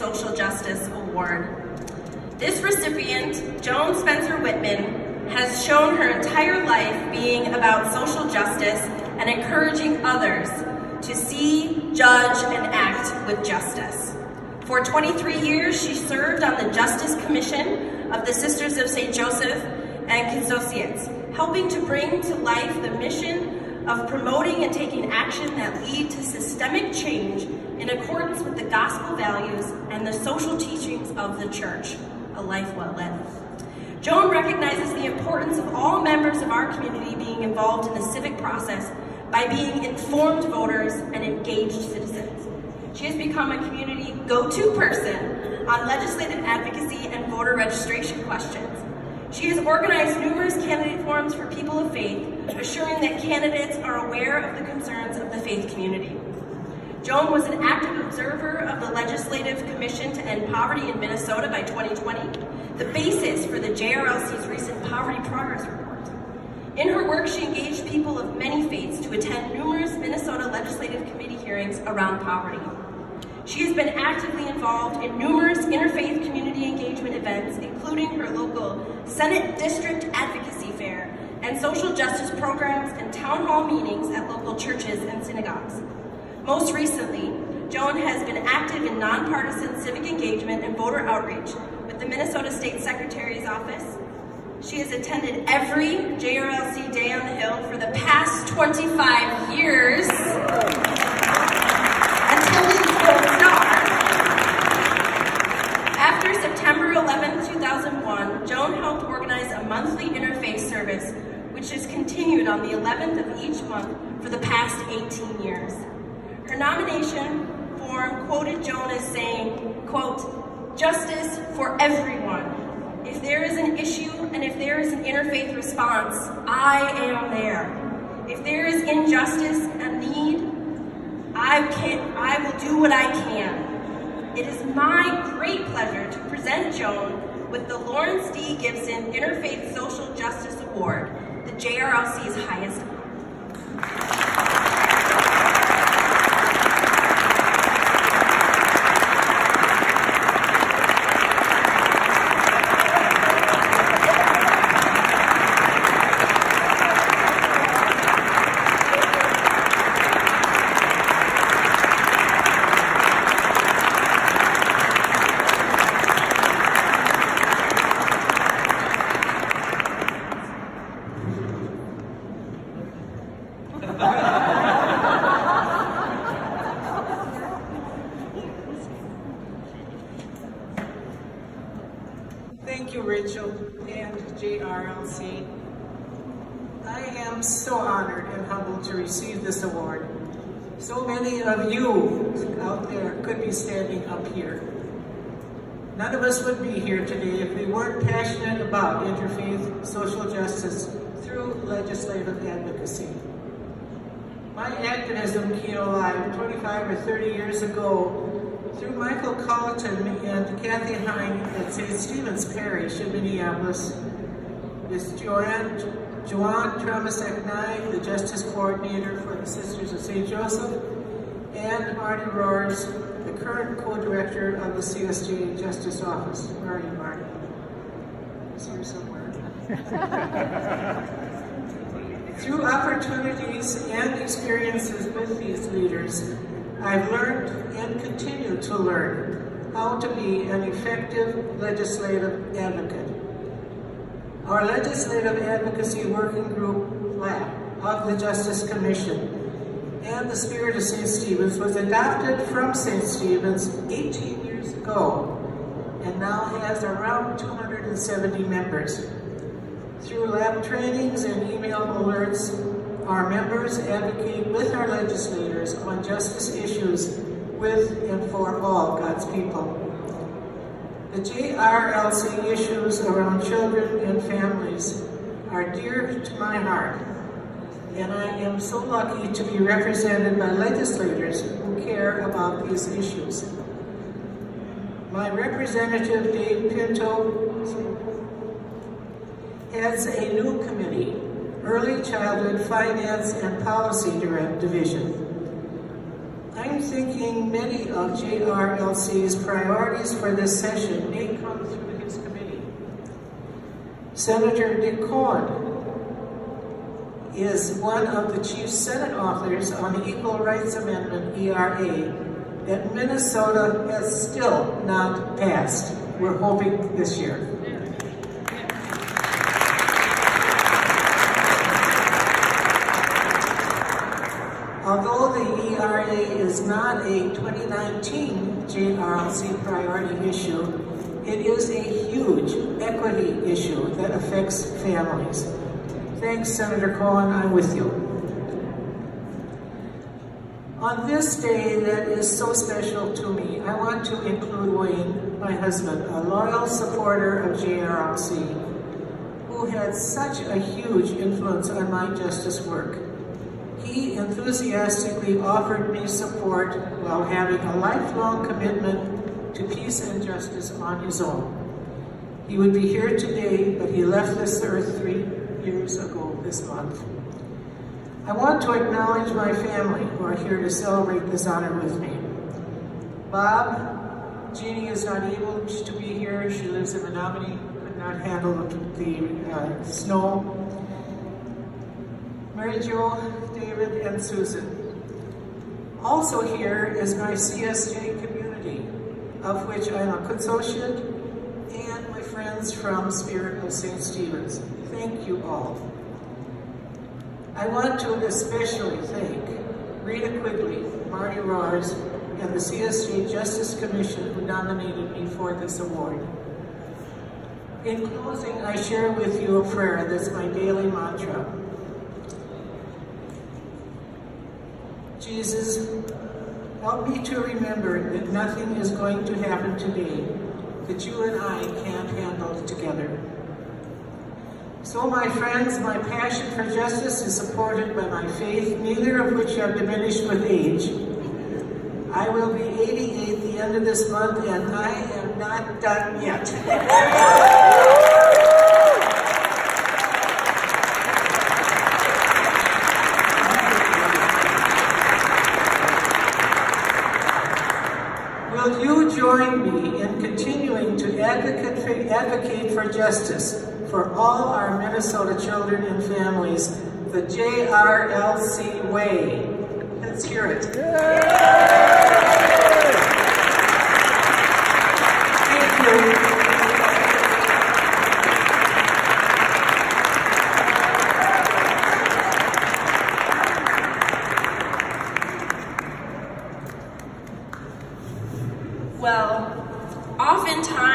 Social Justice Award. This recipient, Joan Spencer Whitman, has shown her entire life being about social justice and encouraging others to see, judge, and act with justice. For 23 years, she served on the Justice Commission of the Sisters of St. Joseph and Consociates, helping to bring to life the mission of promoting and taking action that lead to systemic change in accordance with the gospel values and the social teachings of the church, a life well led. Joan recognizes the importance of all members of our community being involved in the civic process by being informed voters and engaged citizens. She has become a community go-to person on legislative advocacy and voter registration questions. She has organized numerous candidate forums for people of faith, assuring that candidates are aware of the concerns of the faith community. Joan was an active observer of the Legislative Commission to End Poverty in Minnesota by 2020, the basis for the JRLC's recent Poverty Progress Report. In her work, she engaged people of many faiths to attend numerous Minnesota Legislative Committee hearings around poverty. She has been actively involved in numerous interfaith community engagement events, including her local Senate District Advocacy Fair and social justice programs and town hall meetings at local churches and synagogues. Most recently, Joan has been active in nonpartisan civic engagement and voter outreach with the Minnesota State Secretary's Office. She has attended every JRLC Day on the Hill for the past 25 years. After September 11, 2001, Joan helped organize a monthly interfaith service, which has continued on the 11th of each month for the past 18 years. Her nomination form quoted Joan as saying, quote, "Justice for everyone. If there is an issue and if there is an interfaith response, I am there. If there is injustice and need, I will do what I can." It is my great pleasure to present Joan with the Lawrence D. Gibson Interfaith Social Justice Award, the JRLC's highest honor. Thank you, Rachel and JRLC. I am so honored and humbled to receive this award. So many of you out there could be standing up here. None of us would be here today if we weren't passionate about interfaith social justice through legislative advocacy. My activism came alive 25 or 30 years ago through Michael Colleton and Kathy Hine at St. Stephen's Parish in Minneapolis, with Joanne Tramasek-Nye, the Justice Coordinator for the Sisters of St. Joseph, and Marty Roars, the current co-director of the CSJ Justice Office. Where are you, Marty? He's here somewhere. Through opportunities and experiences with these leaders, I've learned and continue to learn how to be an effective legislative advocate. Our Legislative Advocacy Working Group, LAP, of the Justice Commission and the Spirit of St. Stephen's was adopted from St. Stephen's 18 years ago and now has around 270 members. Through lab trainings and email alerts, our members advocate with our legislators on justice issues with and for all God's people. The JRLC issues around children and families are dear to my heart, and I am so lucky to be represented by legislators who care about these issues. My representative, Dave Pinto, heads a new committee, Early Childhood Finance and Policy Division. I'm thinking many of JRLC's priorities for this session may come through his committee. Senator Dick Cohen is one of the chief Senate authors on the Equal Rights Amendment, ERA, that Minnesota has still not passed. We're hoping this year. Although the ERA is not a 2019 JRLC priority issue, it is a huge equity issue that affects families. Thanks, Senator Cohen, I'm with you. On this day that is so special to me, I want to include Wayne, my husband, a loyal supporter of JRLC, who had such a huge influence on my justice work. He enthusiastically offered me support while having a lifelong commitment to peace and justice on his own. He would be here today, but he left this earth 3 years ago this month. I want to acknowledge my family who are here to celebrate this honor with me. Bob, Jeannie is not able to be here. She lives in Menominee, could not handle the snow. Mary Jo, David, and Susan. Also here is my CSJ community, of which I'm a consociate, and my friends from Spirit of St. Stephen's. Thank you all. I want to especially thank Rita Quigley, Marty Roars, and the CSJ Justice Commission who nominated me for this award. In closing, I share with you a prayer that's my daily mantra. Jesus, help me to remember that nothing is going to happen today that you and I can't handle together. So, my friends, my passion for justice is supported by my faith, neither of which have diminished with age. I will be 88 at the end of this month, and I am not done yet. Will you join me in continuing to advocate for justice for all our Minnesota children and families, the JRLC way? Let's hear it. Thank you. Well, oftentimes